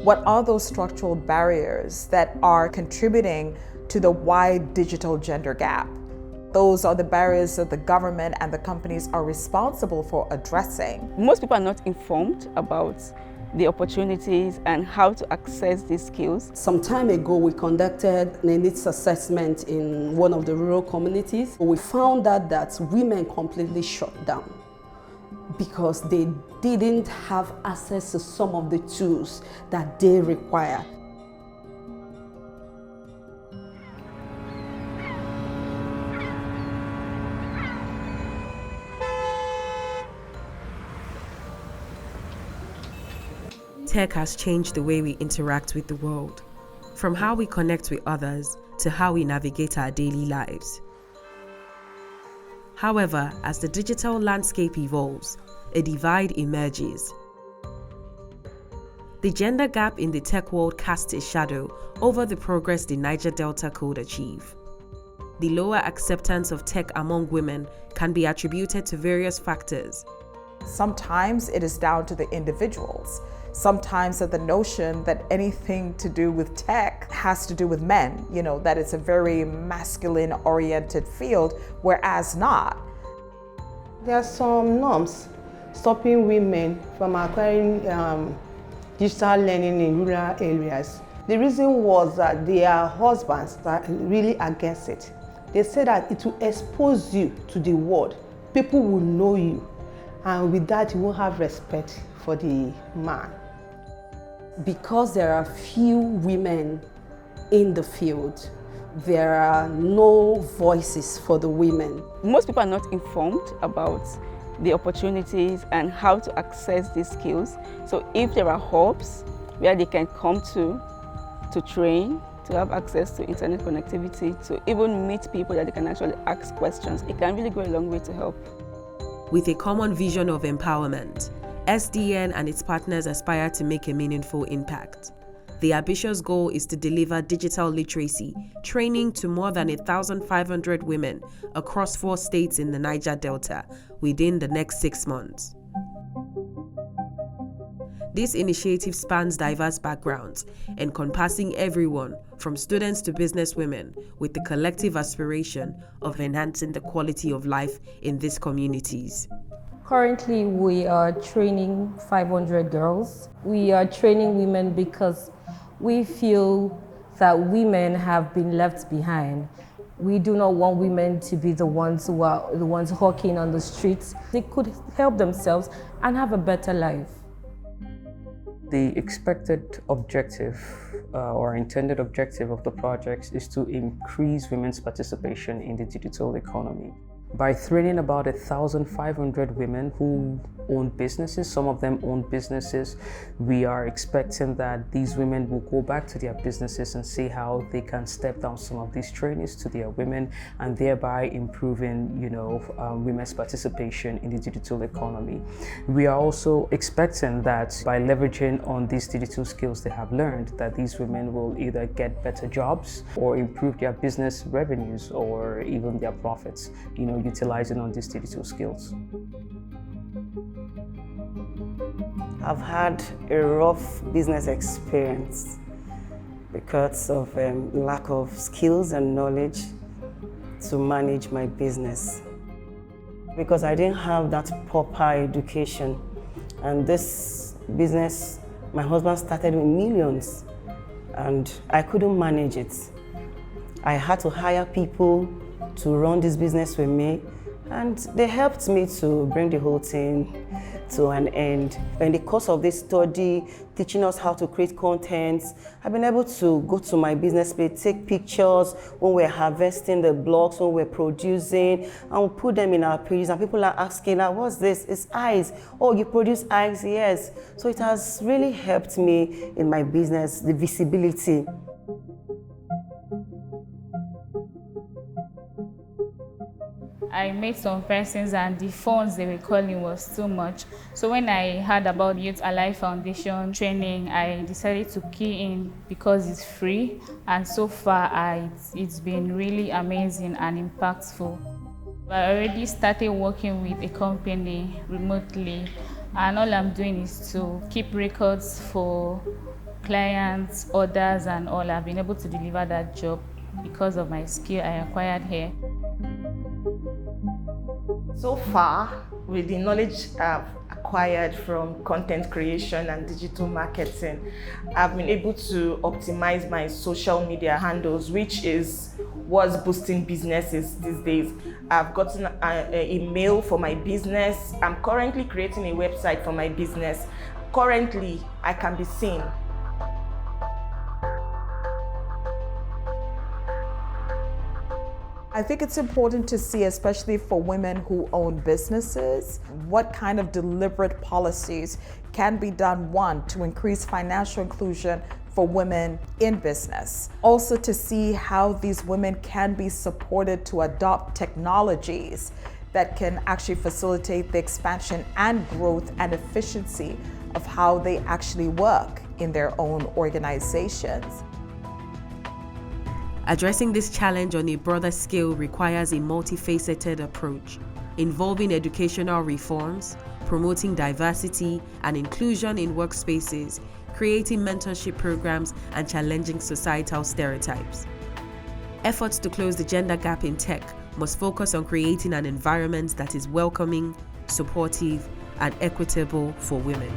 What are those structural barriers that are contributing to the wide digital gender gap? Those are the barriers that the government and the companies are responsible for addressing. Most people are not informed about the opportunities and how to access these skills. Some time ago, we conducted a needs assessment in one of the rural communities. We found out that women completely shut down because they didn't have access to some of the tools that they require. Tech has changed the way we interact with the world, from how we connect with others to how we navigate our daily lives. However, as the digital landscape evolves, a divide emerges. The gender gap in the tech world casts a shadow over the progress the Niger Delta could achieve. The lower acceptance of tech among women can be attributed to various factors. Sometimes it is down to the individuals. Sometimes that the notion that anything to do with tech has to do with men, that it's a very masculine oriented field, whereas not. There are some norms stopping women from acquiring digital learning in rural areas. The reason was that their husbands are really against it. They say that it will expose you to the world. People will know you, and with that you won't have respect for the man. Because there are few women in the field, there are no voices for the women. Most people are not informed about the opportunities and how to access these skills. So if there are hubs where they can come to train, to have access to internet connectivity, to even meet people that they can actually ask questions, it can really go a long way to help. With a common vision of empowerment, SDN and its partners aspire to make a meaningful impact. The ambitious goal is to deliver digital literacy training to more than 1,500 women across 4 states in the Niger Delta within the next 6 months. This initiative spans diverse backgrounds, encompassing everyone from students to businesswomen, with the collective aspiration of enhancing the quality of life in these communities. Currently, we are training 500 girls. We are training women because we feel that women have been left behind. We do not want women to be the ones who are the ones hawking on the streets. They could help themselves and have a better life. The expected objective or intended objective of the project is to increase women's participation in the digital economy. By training about 1,500 women who own businesses, some of them own businesses, we are expecting that these women will go back to their businesses and see how they can step down some of these trainings to their women, and thereby improving, women's participation in the digital economy. We are also expecting that by leveraging on these digital skills they have learned, that these women will either get better jobs or improve their business revenues or even their profits, utilizing on these digital skills. I've had a rough business experience because of lack of skills and knowledge to manage my business. Because I didn't have that proper education, and this business, my husband started with millions and I couldn't manage it. I had to hire people to run this business with me, and they helped me to bring the whole thing to an end. In the course of this study, teaching us how to create content, I've been able to go to my business page, take pictures when we're harvesting the blocks, when we're producing, and we put them in our pages, and people are asking, what's this? It's eyes. Oh, you produce eyes? Yes. So it has really helped me in my business, the visibility. I met some persons and the funds they were calling was too much. So when I heard about Youth Alive Foundation training, I decided to key in because it's free, and so far it's been really amazing and impactful. I already started working with a company remotely, and all I'm doing is to keep records for clients, orders, and all. I've been able to deliver that job because of my skill I acquired here. So far, with the knowledge I've acquired from content creation and digital marketing, I've been able to optimize my social media handles, which is what's boosting businesses these days. I've gotten an email for my business. I'm currently creating a website for my business. Currently, I can be seen. I think it's important to see, especially for women who own businesses, what kind of deliberate policies can be done, one, to increase financial inclusion for women in business. Also to see how these women can be supported to adopt technologies that can actually facilitate the expansion and growth and efficiency of how they actually work in their own organizations. Addressing this challenge on a broader scale requires a multifaceted approach, involving educational reforms, promoting diversity and inclusion in workspaces, creating mentorship programs, and challenging societal stereotypes. Efforts to close the gender gap in tech must focus on creating an environment that is welcoming, supportive, and equitable for women.